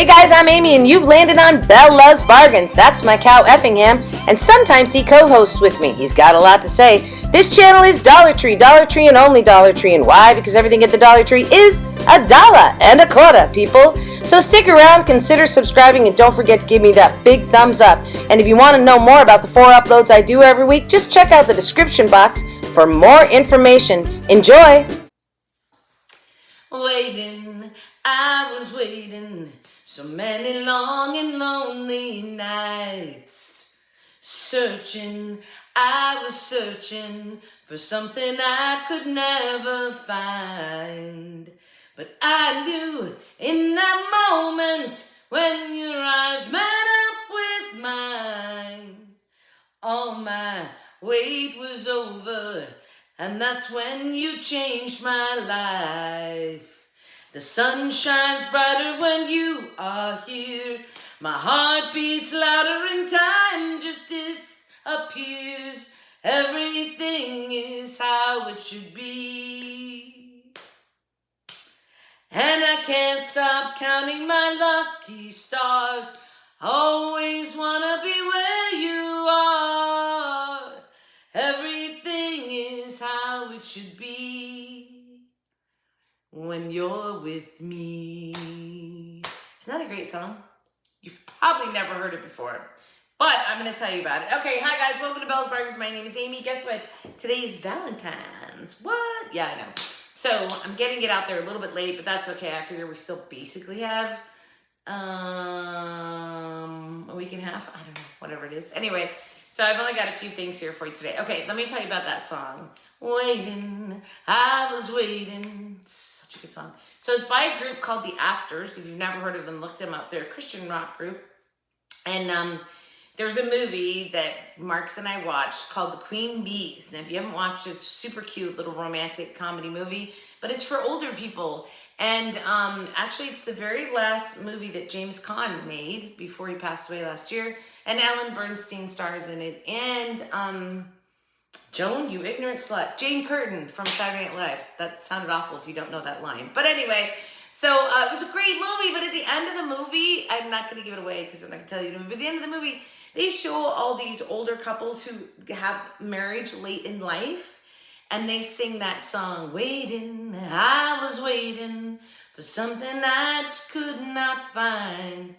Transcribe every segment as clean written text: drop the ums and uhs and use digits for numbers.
Hey guys, I'm Amy and you've landed on Belle Loves Bargains. That's my cow Effingham, and sometimes he co-hosts with me. He's got a lot to say. This channel is Dollar Tree and only Dollar Tree. And why? Because everything at the Dollar Tree is $1.25, people. So stick around, consider subscribing, and don't forget to give me that big thumbs up. And if you want to know more about the 4 uploads I do every week, just check out the description box for more information. Enjoy! Waiting, I was waiting, so many long and lonely nights. Searching, I was searching for something I could never find. But I knew in that moment when your eyes met up with mine, all my wait was over, and that's when you changed my life. The sun shines brighter when you are here. My heart beats louder and time just disappears. Everything is how it should be. And I can't stop counting my lucky stars. Always wanna be where you are. Everything is how it should be when you're with me. Isn't that a great song? You've probably never heard it before, but I'm going to tell you about it. Okay, hi guys, welcome to Belle's Bargains. My name is Amy. Guess what? Today is Valentine's. What? Yeah, I know. So I'm getting it out there a little bit late, but that's okay. I figure we still basically have a week and a half. I don't know, whatever it is. Anyway, so I've only got a few things here for you today. Okay, let me tell you about that song. Waiting, I was waiting. It's such a good song. So it's by a group called The Afters. If you've never heard of them, look them up. They're a Christian rock group. And there's a movie that Marks and I watched called The Queen Bees. And if you haven't watched it, it's a super cute little romantic comedy movie, but it's for older people. And actually, it's the very last movie that James Caan made before he passed away last year. And Ellen Bernstein stars in it. And Joan, you ignorant slut. Jane Curtin from Saturday Night Live. That sounded awful if you don't know that line. But anyway, so it was a great movie. But at the end of the movie, I'm not going to give it away because I'm not going to tell you the movie. But at the end of the movie, they show all these older couples who have marriage late in life. And they sing that song, waiting, I was waiting for something I just could not find.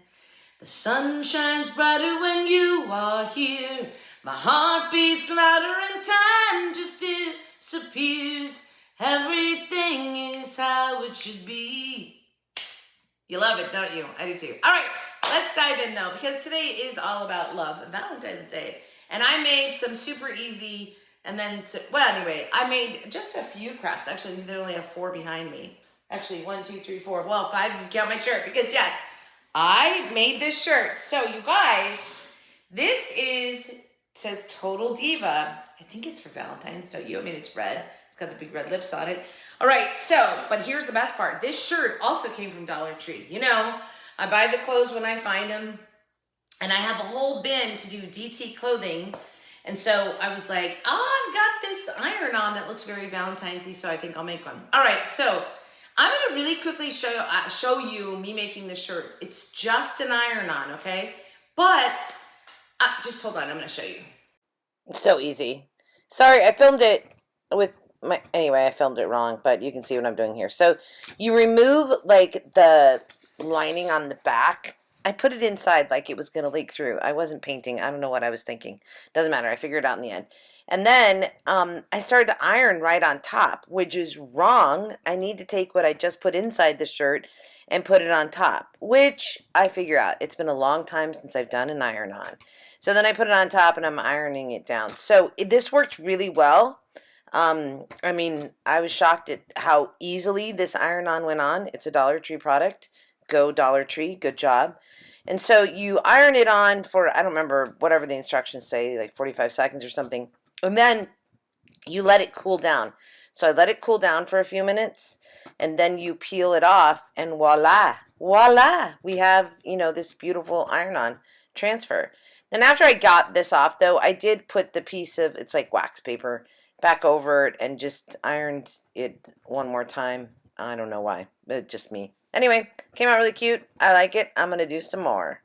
The sun shines brighter when you are here. My heart beats louder and time just disappears. Everything is how it should be. You love it, don't you? I do too. All right, let's dive in though, because today is all about love, Valentine's Day. And I made some super easy, and then, well, anyway, I made just a few crafts. Actually, they only have 4 behind me. Actually, 1, 2, 3, 4, well, 5 if you count my shirt, because yes, I made this shirt. So you guys, this says Total Diva. I think it's for Valentine's, don't you? I mean, it's red. It's got the big red lips on it. All right, so, but here's the best part. This shirt also came from Dollar Tree. You know, I buy the clothes when I find them, and I have a whole bin to do DT clothing. And so I was like, oh, I've got this iron-on that looks very Valentine's-y, so I think I'll make one. All right, so I'm going to really quickly show you me making this shirt. It's just an iron-on, okay? But just hold on, I'm going to show you. It's so easy. Sorry, I filmed it with anyway, I filmed it wrong, but you can see what I'm doing here. So you remove like the lining on the back. I put it inside like it was going to leak through. I wasn't painting. I don't know what I was thinking. Doesn't matter. I figured it out in the end. And then I started to iron right on top, which is wrong. I need to take what I just put inside the shirt and put it on top, which I figure out. It's been a long time since I've done an iron-on. So then I put it on top and I'm ironing it down. So this worked really well. I mean, I was shocked at how easily this iron-on went on. It's a Dollar Tree product. Go Dollar Tree. Good job. And so you iron it on for, I don't remember, whatever the instructions say, like 45 seconds or something. And then you let it cool down. So I let it cool down for a few minutes, and then you peel it off, and voila, we have, you know, this beautiful iron-on transfer. Then after I got this off, though, I did put the piece of, it's like wax paper, back over it and just ironed it one more time. I don't know why, but just me. Anyway, came out really cute. I like it. I'm going to do some more.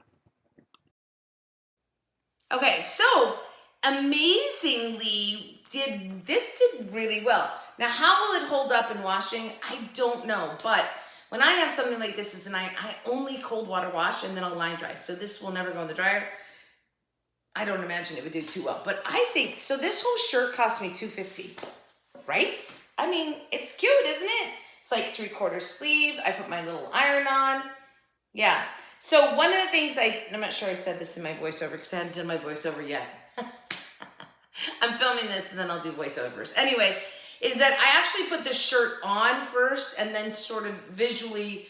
Okay, so amazingly, this did really well. Now, how will it hold up in washing? I don't know, but when I have something like this, I only cold water wash and then I'll line dry. So this will never go in the dryer. I don't imagine it would do too well, but I think, so this whole shirt cost me $2.50, right? I mean, it's cute, isn't it? It's like 3/4 sleeve. I put my little iron on. Yeah. So one of the things I'm not sure I said this in my voiceover because I haven't done my voiceover yet. I'm filming this and then I'll do voiceovers. Anyway, is that I actually put the shirt on first and then sort of visually,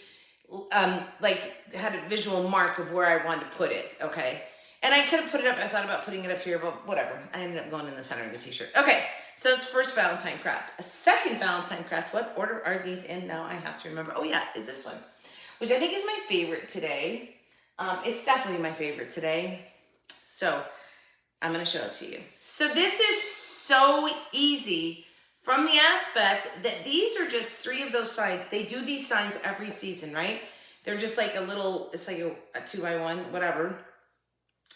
like had a visual mark of where I wanted to put it, okay? And I could have put it up, I thought about putting it up here, but whatever. I ended up going in the center of the t-shirt. Okay, so it's first Valentine craft. A second Valentine craft, what order are these in now? I have to remember. Oh yeah, is this one, which I think is my favorite today. It's definitely my favorite today. So I'm gonna show it to you. So this is so easy from the aspect that these are just 3 of those signs. They do these signs every season, right? They're just like a little, it's like a 2x1, whatever.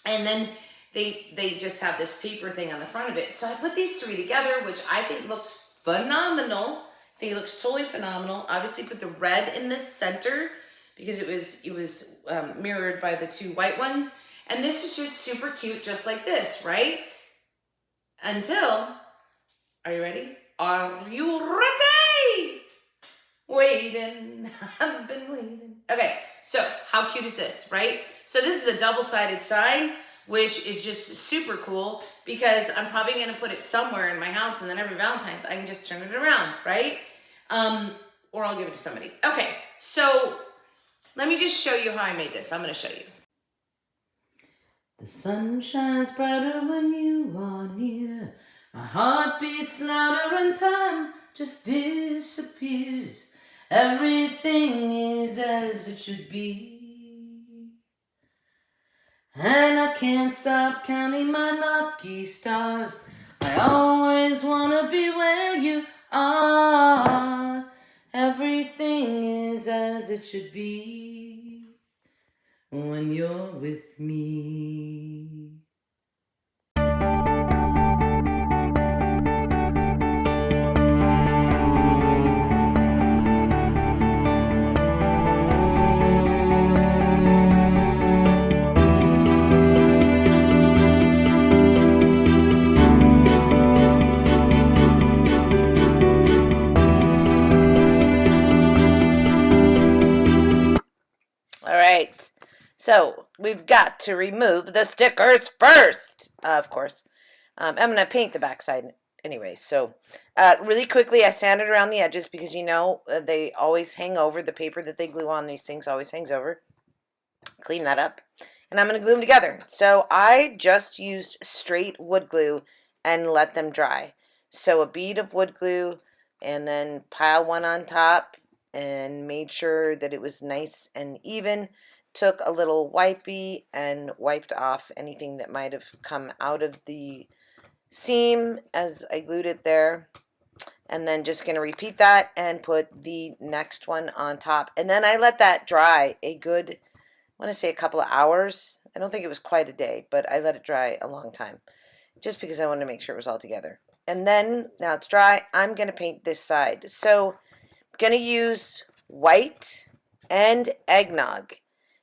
And then they just have this paper thing on the front of it. So I put these 3 together, which I think looks phenomenal. I think it looks totally phenomenal. Obviously put the red in the center because it was mirrored by the 2 white ones. And this is just super cute, just like this, right? Until, are you ready? Are you ready? Waiting, I've been waiting. Okay, so how cute is this, right? So this is a double-sided sign, which is just super cool because I'm probably gonna put it somewhere in my house and then every Valentine's I can just turn it around, right? Or I'll give it to somebody. Okay, so let me just show you how I made this. I'm gonna show you. The sun shines brighter when you are near. My heart beats louder and time just disappears. Everything is as it should be. And I can't stop counting my lucky stars. I always wanna be where you are. Everything is as it should be when you're with me. All right. So we've got to remove the stickers first, of course. I'm going to paint the backside anyway. So really quickly, I sanded around the edges because, you know, they always hang over. The paper that they glue on these things always hangs over. Clean that up. And I'm going to glue them together. So I just used straight wood glue and let them dry. So a bead of wood glue and then pile one on top and made sure that it was nice and even. Took a little wipey and wiped off anything that might have come out of the seam as I glued it there. And then just going to repeat that and put the next one on top. And then I let that dry a good, I want to say a couple of hours. I don't think it was quite a day, but I let it dry a long time just because I wanted to make sure it was all together. And then, now it's dry, I'm going to paint this side. So I'm going to use white and eggnog.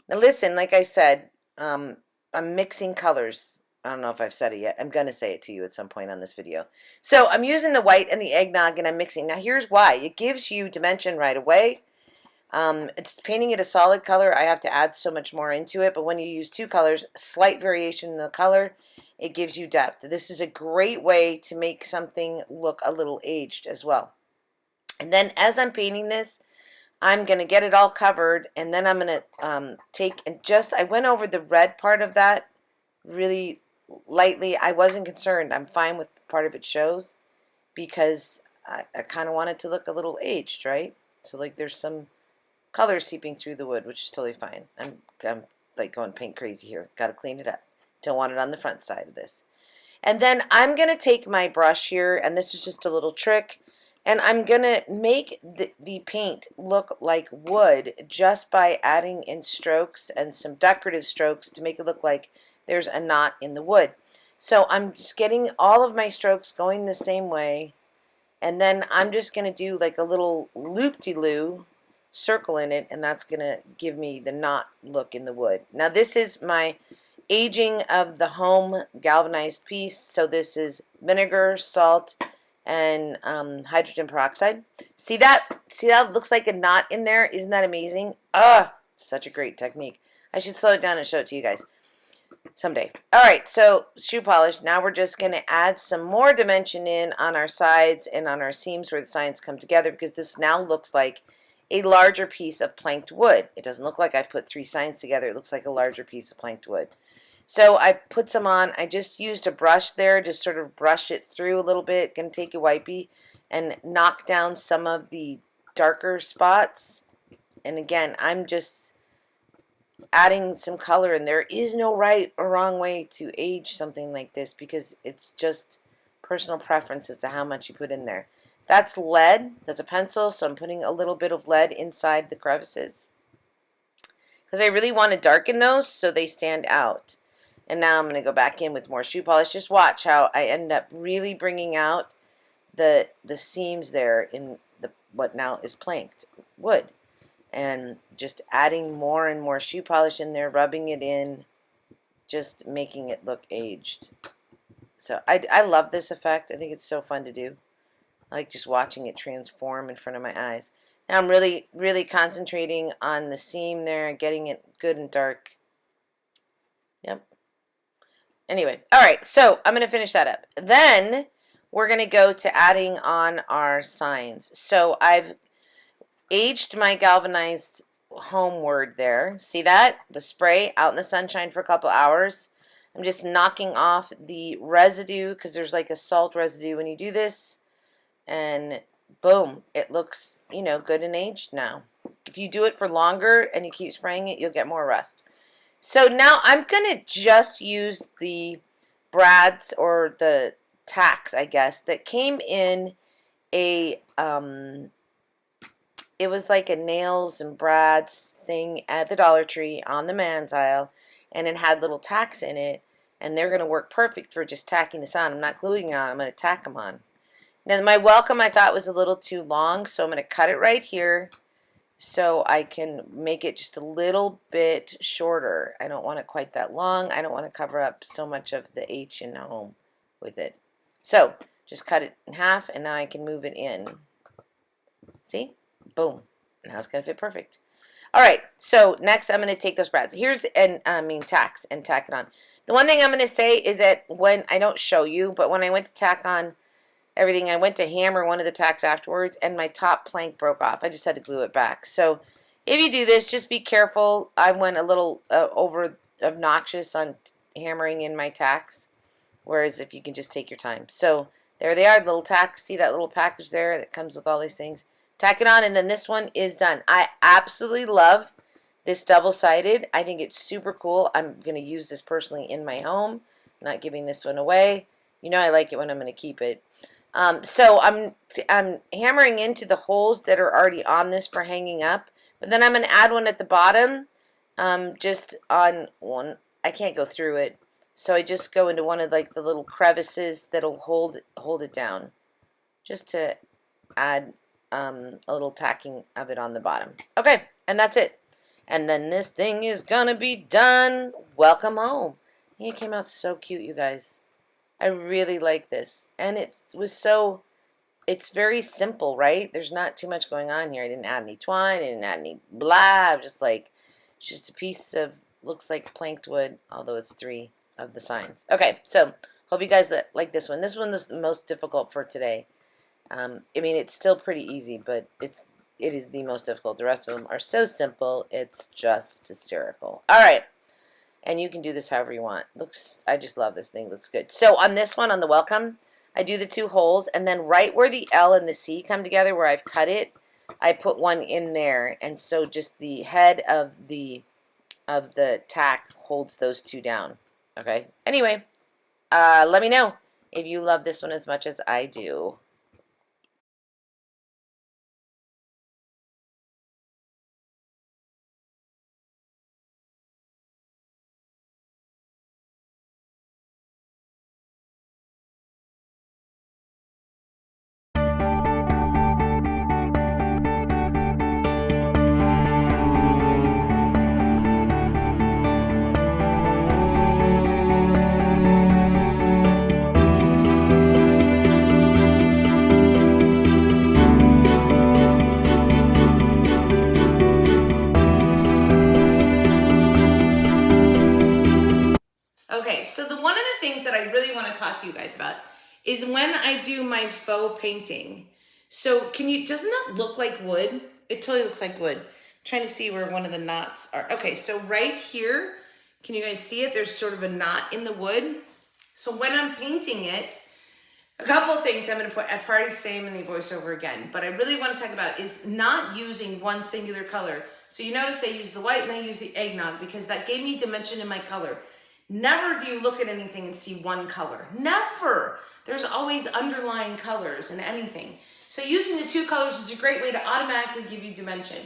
Now listen, like I said, I'm mixing colors. I don't know if I've said it yet. I'm going to say it to you at some point on this video. So I'm using the white and the eggnog and I'm mixing. Now here's why. It gives you dimension right away. It's painting it a solid color. I have to add so much more into it. But when you use 2 colors, slight variation in the color, it gives you depth. This is a great way to make something look a little aged as well. And then as I'm painting this, I'm going to get it all covered, and then I'm going to take and I went over the red part of that really lightly. I wasn't concerned. I'm fine with the part of it shows because I kind of want it to look a little aged, right? So like there's some color seeping through the wood, which is totally fine. I'm like going paint crazy here. Got to clean it up. Don't want it on the front side of this. And then I'm going to take my brush here, and this is just a little trick, And I'm going to make the paint look like wood just by adding in strokes and some decorative strokes to make it look like there's a knot in the wood. So I'm just getting all of my strokes going the same way. And then I'm just going to do like a little loop-de-loo circle in it, and that's going to give me the knot look in the wood. Now this is my aging of the home galvanized piece. So this is vinegar, salt, and hydrogen peroxide. See that? See that looks like a knot in there? Isn't that amazing? Ah, such a great technique. I should slow it down and show it to you guys someday. All right, so shoe polish. Now we're just going to add some more dimension in on our sides and on our seams where the sides come together, because this now looks like a larger piece of planked wood. It doesn't look like I've put 3 signs together. It looks like a larger piece of planked wood. So I put some on. I just used a brush there, just sort of brush it through a little bit. Gonna take a wipey and knock down some of the darker spots. And again, I'm just adding some color, and there is no right or wrong way to age something like this, because it's just personal preference as to how much you put in there. That's lead. That's a pencil, so I'm putting a little bit of lead inside the crevices, because I really want to darken those so they stand out. And now I'm going to go back in with more shoe polish. Just watch how I end up really bringing out the seams there in the what now is planked wood. And just adding more and more shoe polish in there, rubbing it in, just making it look aged. So I love this effect. I think it's so fun to do. I like just watching it transform in front of my eyes. Now I'm really, really concentrating on the seam there, getting it good and dark. Yep. Anyway, all right, so I'm going to finish that up. Then we're going to go to adding on our signs. So I've aged my galvanized homeward there. See that? The spray out in the sunshine for a couple hours. I'm just knocking off the residue, because there's like a salt residue when you do this. And boom, it looks, you know, good and aged now. If you do it for longer and you keep spraying it, you'll get more rust. So now I'm going to just use the brads, or the tacks, I guess, that came in a, it was like a nails and brads thing at the Dollar Tree on the man's aisle, and it had little tacks in it, and they're going to work perfect for just tacking this on. I'm not gluing it on, I'm going to tack them on. Now my welcome I thought was a little too long, so I'm going to cut it right here, so I can make it just a little bit shorter. I don't want it quite that long. I don't want to cover up so much of the H in home with it. So just cut it in half, and now I can move it in. See? Boom. Now it's going to fit perfect. All right, so next I'm going to take those brads. Here's, tacks, and tack it on. The one thing I'm going to say is that when, I don't show you, but when I went to tack on everything, I went to hammer one of the tacks afterwards, and my top plank broke off. I just had to glue it back. So if you do this, just be careful. I went a little over obnoxious on hammering in my tacks, whereas if you can just take your time. So there they are, the little tacks. See that little package there that comes with all these things? Tack it on, and then this one is done. I absolutely love this double-sided. I think it's super cool. I'm going to use this personally in my home. I'm not giving this one away. You know I like it when I'm going to keep it. So I'm hammering into the holes that are already on this for hanging up, but then I'm going to add one at the bottom, just on one. I can't go through it, so I just go into one of like the little crevices that'll hold it down, just to add a little tacking of it on the bottom. Okay, and that's it. And then this thing is gonna be done. Welcome home. It came out so cute, you guys. I really like this, and it was so, it's very simple, right? There's not too much going on here. I didn't add any twine, I didn't add any blah, just like, it's just a piece of, looks like planked wood, although it's 3 of the signs. Okay, so hope you guys like this one. This one is the most difficult for today. I mean, it's still pretty easy, but it is the most difficult. The rest of them are so simple, it's just hysterical. All right. And you can do this however you want. I just love this thing. Looks good. So on this one, on the welcome, I do the 2 holes, and then right where the L and the C come together, where I've cut it, I put one in there, and so just the head of the tack holds those 2 down. Okay. Anyway, let me know if you love this one as much as I do. talk to you guys about is when I do my faux painting. So doesn't that look like wood? It totally looks like wood. I'm trying to see where one of the knots are. Okay, so right here, can you guys see it? There's sort of a knot in the wood. So when I'm painting it, a couple of things I'm going to put, I've already saying in the voiceover again, but I really want to talk about is not using one singular color. So you notice I use the white and I use the eggnog because that gave me dimension in my color. Never do you look at anything and see one color. Never. There's always underlying colors in anything. So using the two colors is a great way to automatically give you dimension.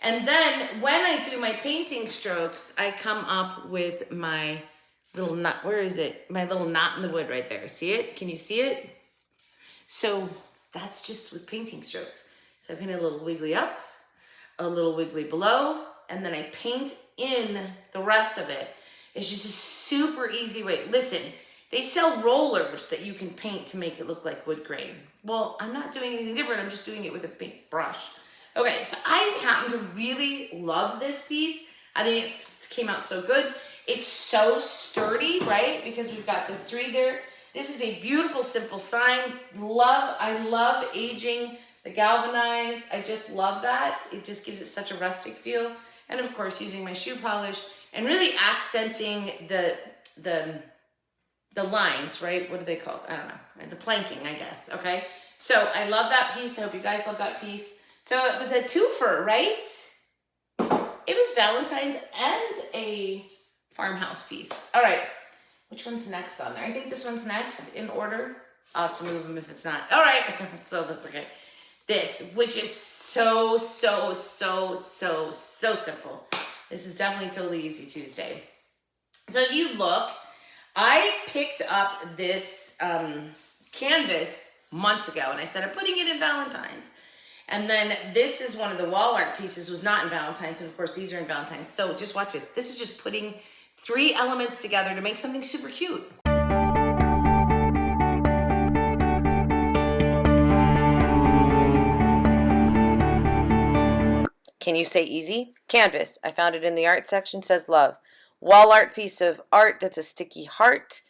And then when I do my painting strokes, I come up with my little knot. Where is it? My little knot in the wood right there. See it? Can you see it? So that's just with painting strokes. So I paint a little wiggly up, a little wiggly below, and then I paint in the rest of it. It's just a super easy way. Listen, they sell rollers that you can paint to make it look like wood grain. Well, I'm not doing anything different. I'm just doing it with a paint brush. Okay, so I happen to really love this piece. I think it came out so good. It's so sturdy, right? Because we've got the 3 there. This is a beautiful, simple sign. I love aging the galvanized. I just love that. It just gives it such a rustic feel. And of course, using my shoe polish and really accenting the lines, right? What do they call it? I don't know. The planking, I guess. Okay. So I love that piece. I hope you guys love that piece. So it was a twofer, right? It was Valentine's and a Farmhouse piece. All right. Which one's next on there? I think this one's next in order. I'll have to move them if it's not. All right. So that's okay. This, which is so simple. This is definitely Totally Easy Tuesday. So if you look, I picked up this canvas months ago, and I said, I'm putting it in Valentine's. And then this is one of the wall art pieces, was not in Valentine's, and of course these are in Valentine's. So just watch this. This is just putting 3 elements together to make something super cute. Can you say easy? Canvas. I found it in the art section, says love. Wall art piece of art that's a sticky heart.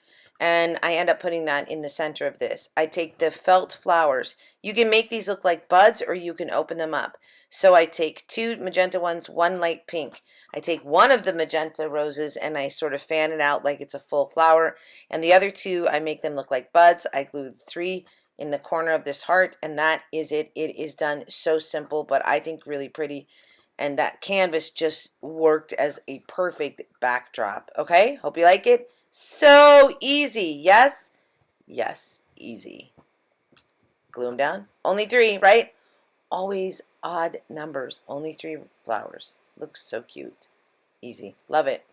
And I end up putting that in the center of this. I take the felt flowers. You can make these look like buds or you can open them up. So I take 2 magenta ones, 1 light pink. I take one of the magenta roses and I sort of fan it out like it's a full flower. And the other 2, I make them look like buds. I glue 3 in the corner of this heart, and that is it. It is done so simple, but I think really pretty. And that canvas just worked as a perfect backdrop. Okay, hope you like it. So easy. Yes? Yes, easy. Glue them down. Only 3, right? Always odd numbers. Only 3 flowers. Looks so cute. Easy. Love it.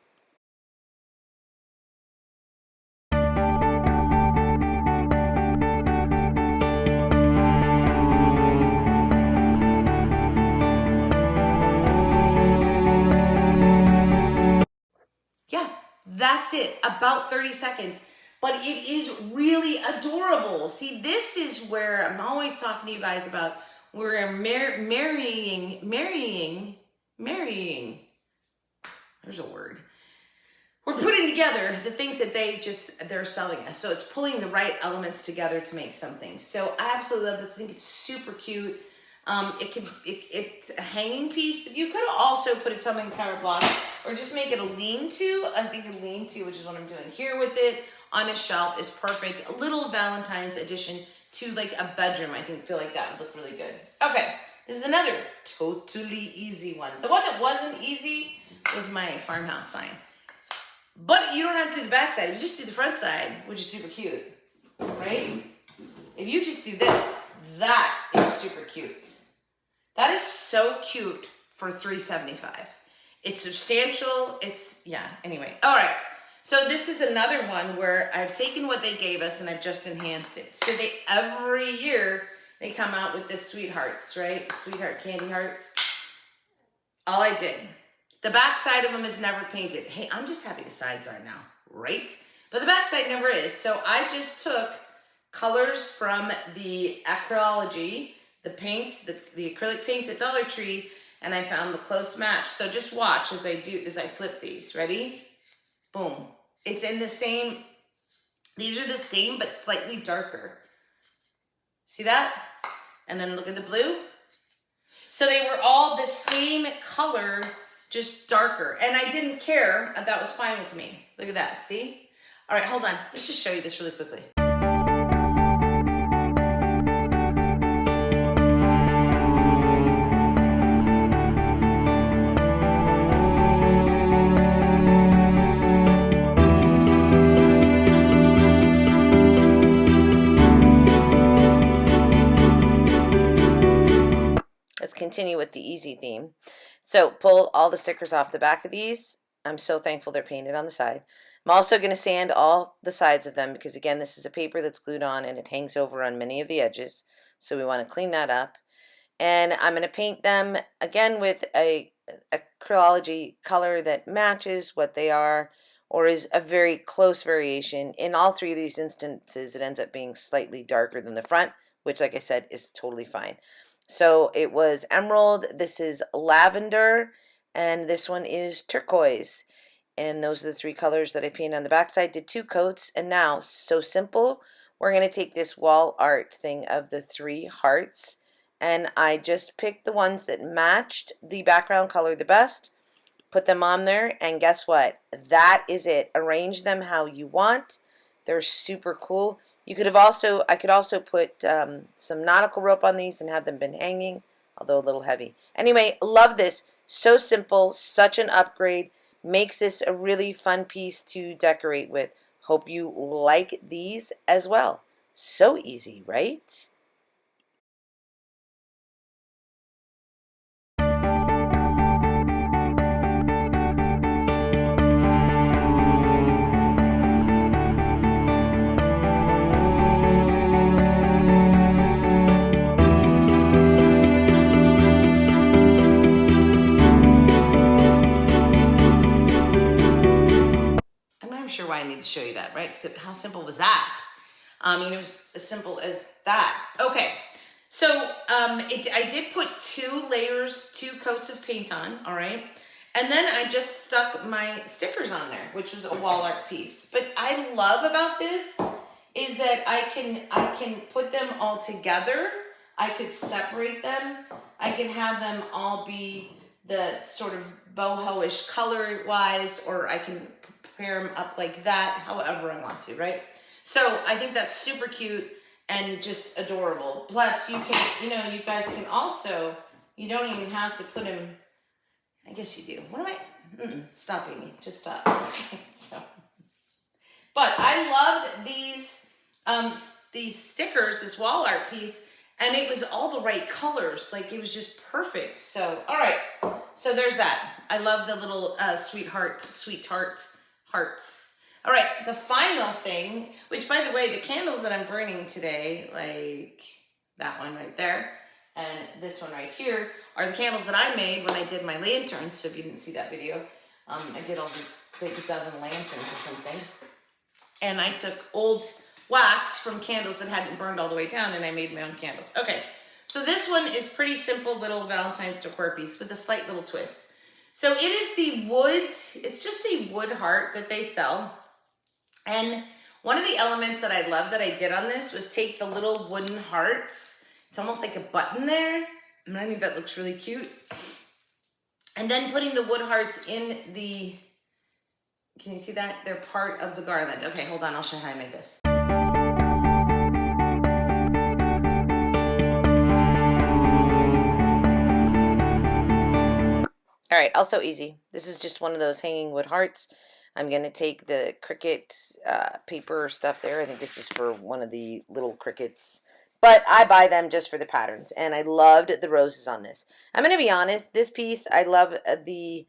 Yeah, that's it. About 30 seconds. But it is really adorable. See, this is where I'm always talking to you guys about we're marrying. There's a word. We're putting together the things that they're selling us. So it's pulling the right elements together to make something. So I absolutely love this. I think it's super cute. It's a hanging piece, but you could also put it on an entire block or just make it a lean-to. I think a lean-to, which is what I'm doing here with it, on a shelf is perfect. A little Valentine's addition to like a bedroom. I feel like that would look really good. Okay, this is another totally easy one. The one that wasn't easy was my Farmhouse sign. But you don't have to do the back side. You just do the front side, which is super cute, right? If you just do this, that is super cute. That is so cute for $3.75. It's substantial. Anyway. All right. So this is another one where I've taken what they gave us and I've just enhanced it. So every year they come out with this sweethearts, right? Sweetheart candy hearts. All I did. The back side of them is never painted. Hey, I'm just happy the sides are now, right? But the back side never is. So I just took colors from the acrylic, the paints, the acrylic paints at Dollar Tree, and I found the close match. So just watch as I flip these. Ready? Boom. It's in the same These are the same, but slightly darker. See that? And then look at the blue. So they were all the same color, just darker. And I didn't care. That was fine with me. Look at that, see? All right, hold on. Let's just show you this really quickly. Let's continue with the easy theme. So pull all the stickers off the back of these. I'm so thankful they're painted on the side. I'm also going to sand all the sides of them because, again, this is a paper that's glued on and it hangs over on many of the edges. So we want to clean that up. And I'm going to paint them, again, with a acrylology color that matches what they are or is a very close variation. In all three of these instances, it ends up being slightly darker than the front, which, like I said, is totally fine. So it was emerald, this is lavender, and this one is turquoise. And those are the three colors that I painted on the backside. Did 2 coats, and now, so simple, we're going to take this wall art thing of the 3 hearts, and I just picked the ones that matched the background color the best, put them on there, and guess what? That is it. Arrange them how you want. They're super cool. You could have also, I could also put some nautical rope on these and have them been hanging, although a little heavy. Anyway, love this. So simple, such an upgrade. Makes this a really fun piece to decorate with. Hope you like these as well. So easy, right? Sure why I need to show you that, right? Because how simple was that? I mean, it was as simple as that. Okay, so I did put 2 layers, 2 coats of paint on, all right? And then I just stuck my stickers on there, which was a wall art piece. But I love about this is that I can put them all together. I could separate them. I can have them all be the sort of boho-ish color-wise, or I can pair them up like that, however I want to, right? So I think that's super cute and just adorable. Plus, you can, you know, you guys can also, you don't even have to put them, I guess you do. What am I, stop, Amy, just stop. Okay, so, but I loved these stickers, this wall art piece, and it was all the right colors. Like, it was just perfect. So, all right, so there's that. I love the little sweet tart hearts. All right, the final thing, which, by the way, the candles that I'm burning today, like that one right there and this one right here, are the candles that I made when I did my lanterns. So if you didn't see that video, I did all these like a dozen lanterns or something. And I took old wax from candles that hadn't burned all the way down, and I made my own candles. Okay, so this one is pretty simple little Valentine's decor piece with a slight little twist. So it is the wood, it's just a wood heart that they sell. And one of the elements that I love that I did on this was take the little wooden hearts. It's almost like a button there. And I think that looks really cute. And then putting the wood hearts in the, can you see that? They're part of the garland. Okay, hold on, I'll show you how I made this. All right, also easy. This is just one of those hanging wood hearts. I'm going to take the cricket paper stuff there. I think this is for one of the little crickets. But I buy them just for the patterns. And I loved the roses on this. I'm going to be honest. This piece, I love the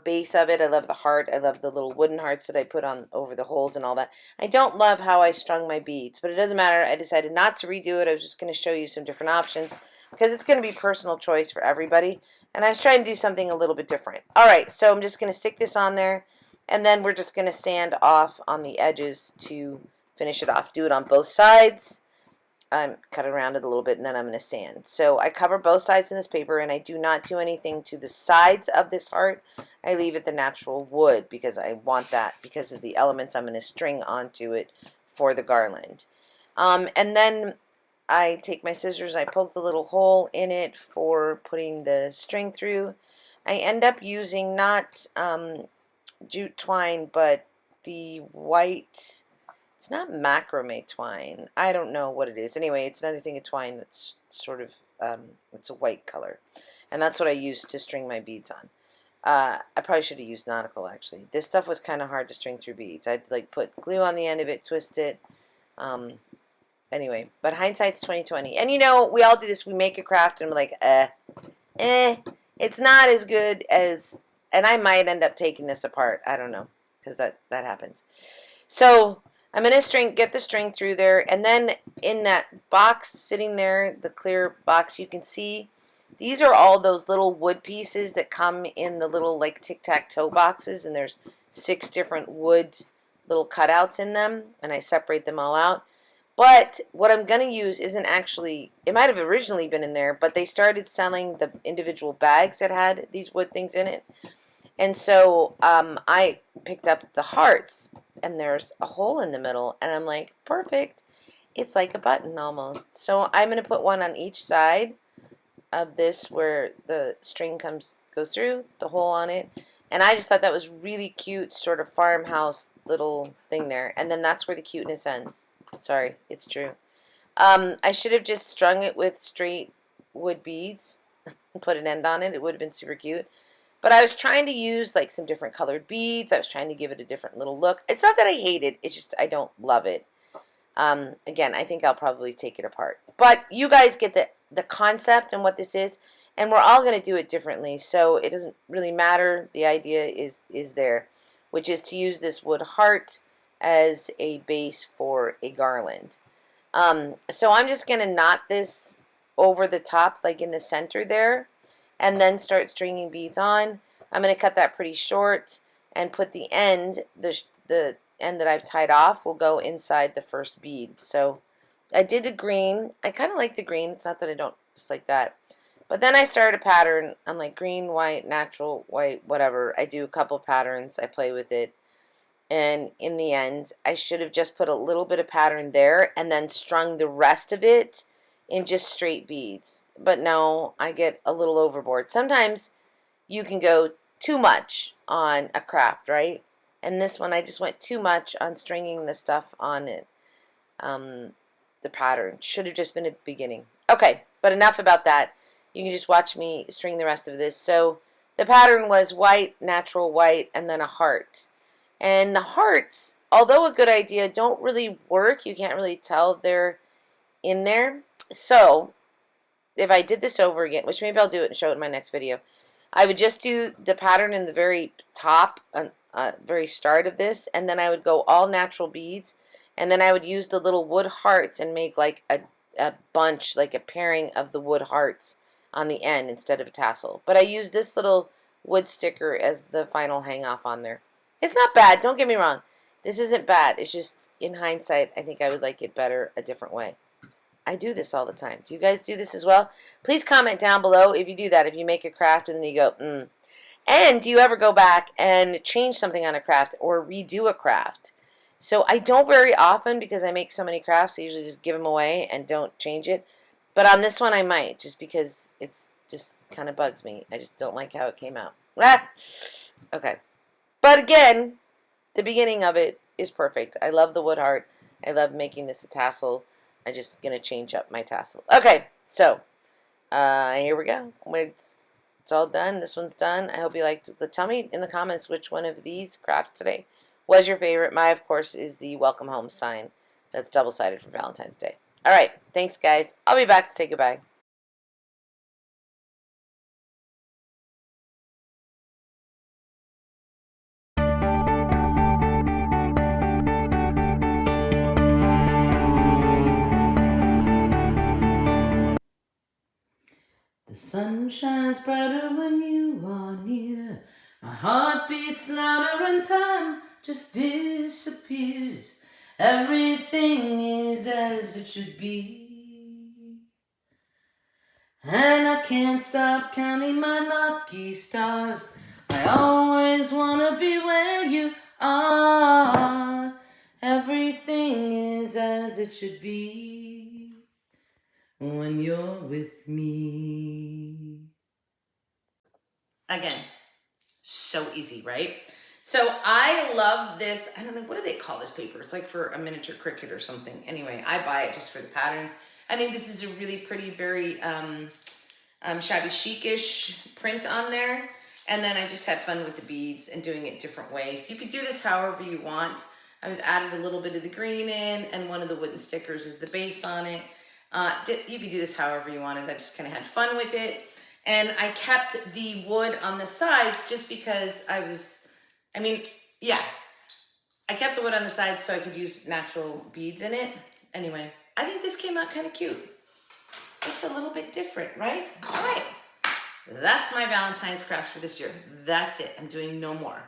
base of it. I love the heart. I love the little wooden hearts that I put on over the holes and all that. I don't love how I strung my beads. But it doesn't matter. I decided not to redo it. I was just going to show you some different options. Because it's going to be personal choice for everybody. And I was trying to do something a little bit different. All right, so I'm just going to stick this on there. And then we're just going to sand off on the edges to finish it off. Do it on both sides. Cut around it a little bit, and then I'm going to sand. So I cover both sides in this paper, and I do not do anything to the sides of this heart. I leave it the natural wood because I want that because of the elements I'm going to string onto it for the garland. And then I take my scissors, I poke the little hole in it for putting the string through. I end up using not jute twine, but the white, it's not macrame twine. I don't know what it is. Anyway, it's another thing of twine that's sort of, it's a white color. And that's what I use to string my beads on. I probably should have used nautical, actually. This stuff was kind of hard to string through beads. I'd like put glue on the end of it, twist it. Anyway, but hindsight's 2020. And you know, we all do this. We make a craft and we're like, it's not as good as, and I might end up taking this apart. I don't know, because that happens. So I'm going to get the string through there, and then in that box sitting there, the clear box, you can see these are all those little wood pieces that come in the little like tic-tac-toe boxes, and there's 6 different wood little cutouts in them, and I separate them all out. But what I'm going to use isn't actually, it might have originally been in there, but they started selling the individual bags that had these wood things in it. And so I picked up the hearts, and there's a hole in the middle, and I'm like, perfect. It's like a button almost. So I'm going to put one on each side of this where the string goes through, the hole on it. And I just thought that was really cute, sort of farmhouse little thing there. And then that's where the cuteness ends. Sorry, it's true. I should have just strung it with straight wood beads and put an end on it. It would have been super cute. But I was trying to use like some different colored beads. I was trying to give it a different little look. It's not that I hate it. It's just I don't love it. Again, I think I'll probably take it apart. But you guys get the concept and what this is. And we're all going to do it differently. So it doesn't really matter. The idea is there, which is to use this wood heart as a base for a garland. So I'm just going to knot this over the top, like in the center there, and then start stringing beads on. I'm going to cut that pretty short and put the end, the end that I've tied off will go inside the first bead. So I did a green. I kind of like the green. It's not that I don't just like that. But then I started a pattern. I'm like green, white, natural, white, whatever. I do a couple patterns. I play with it. And in the end, I should have just put a little bit of pattern there and then strung the rest of it in just straight beads. But no, I get a little overboard. Sometimes you can go too much on a craft, right? And this one, I just went too much on stringing the stuff on it. The pattern should have just been at the beginning. Okay, but enough about that. You can just watch me string the rest of this. So the pattern was white, natural white, and then a heart. And the hearts, although a good idea, don't really work. You can't really tell they're in there. So if I did this over again, which maybe I'll do it and show it in my next video, I would just do the pattern in the very top, very start of this, and then I would go all natural beads, and then I would use the little wood hearts and make like a bunch, like a pairing of the wood hearts on the end instead of a tassel. But I used this little wood sticker as the final hang off on there. It's not bad, don't get me wrong. This isn't bad. It's just, in hindsight, I think I would like it better a different way. I do this all the time. Do you guys do this as well? Please comment down below if you do that, if you make a craft and then you go, And do you ever go back and change something on a craft or redo a craft? So I don't very often because I make so many crafts. I usually just give them away and don't change it. But on this one I might, just because it's just kind of bugs me. I just don't like how it came out. Okay. But again, the beginning of it is perfect. I love the wood heart. I love making this a tassel. I'm just going to change up my tassel. Okay, so here we go. It's all done. This one's done. I hope you liked it. Tell me in the comments which one of these crafts today was your favorite. My, of course, is the welcome home sign. That's double-sided for Valentine's Day. All right, thanks, guys. I'll be back to say goodbye. The sun shines brighter when you are near. My heart beats louder and time just disappears. Everything is as it should be. And I can't stop counting my lucky stars. I always wanna be where you are. Everything is it should be when you're with me. Again, so easy, right? So I love this. I don't know, what do they call this paper? It's like for a miniature cricket or something. Anyway, I buy it just for the patterns. I think this is a really pretty, very shabby chic-ish print on there. And then I just had fun with the beads and doing it different ways. You could do this however you want. I was added a little bit of the green in, and one of the wooden stickers is the base on it. You could do this however you wanted. I just kind of had fun with it. And I kept the wood on the sides just because I kept the wood on the sides so I could use natural beads in it. Anyway, I think this came out kind of cute. It's a little bit different, right? All right. That's my Valentine's crafts for this year. That's it. I'm doing no more.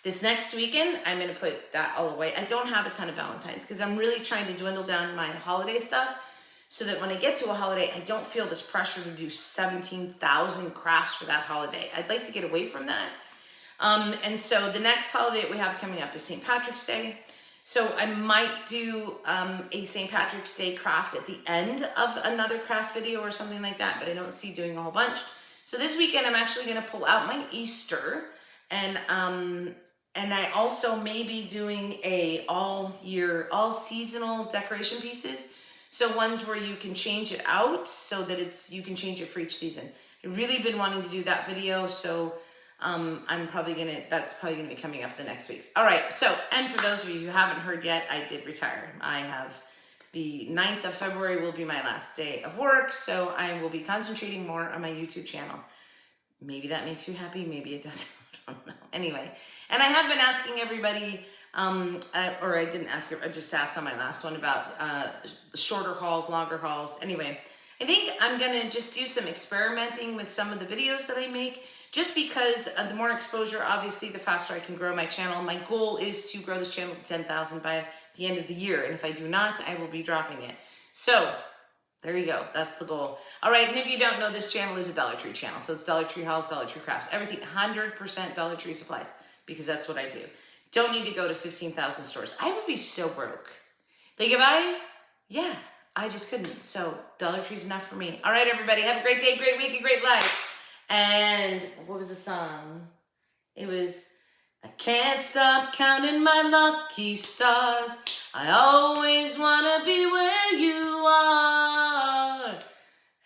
This next weekend, I'm going to put that all away. I don't have a ton of Valentines because I'm really trying to dwindle down my holiday stuff so that when I get to a holiday, I don't feel this pressure to do 17,000 crafts for that holiday. I'd like to get away from that. And so the next holiday that we have coming up is St. Patrick's Day. So I might do a St. Patrick's Day craft at the end of another craft video or something like that, but I don't see doing a whole bunch. So this weekend, I'm actually going to pull out my Easter, and I also may be doing a all seasonal decoration pieces. So ones where you can change it out so that you can change it for each season. I've really been wanting to do that video, so that's probably gonna be coming up the next weeks. All right, so, and for those of you who haven't heard yet, I did retire. I have the 9th of February will be my last day of work, so I will be concentrating more on my YouTube channel. Maybe that makes you happy, maybe it doesn't, I don't know. Anyway, and I have been asking everybody, or I didn't ask, I just asked on my last one about shorter hauls, longer hauls. Anyway, I think I'm gonna just do some experimenting with some of the videos that I make, just because the more exposure, obviously, the faster I can grow my channel. My goal is to grow this channel to 10,000 by the end of the year, and if I do not, I will be dropping it. So there you go, that's the goal. All right, and if you don't know, this channel is a Dollar Tree channel, so it's Dollar Tree hauls, Dollar Tree crafts, everything 100% Dollar Tree supplies, because that's what I do. Don't need to go to 15,000 stores. I would be so broke. Like I just couldn't. So Dollar Tree's enough for me. All right, everybody, have a great day, great week, and great life. And what was the song? It was, I can't stop counting my lucky stars. I always want to be where you are.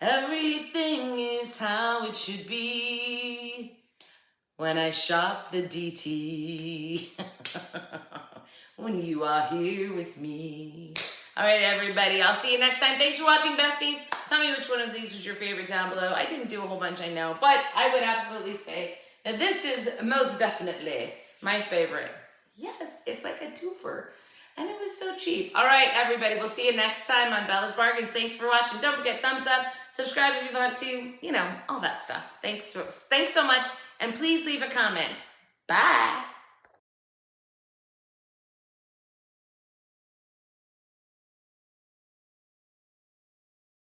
Everything is how it should be when I shop the DT. When you are here with me. All right, everybody. I'll see you next time. Thanks for watching, besties. Tell me which one of these was your favorite down below. I didn't do a whole bunch, I know, but I would absolutely say that this is most definitely my favorite. Yes, it's like a twofer, and it was so cheap. All right, everybody. We'll see you next time on Bella's Bargains. Thanks for watching. Don't forget, thumbs up, subscribe if you want to, you know, all that stuff. Thanks so much, and please leave a comment. Bye.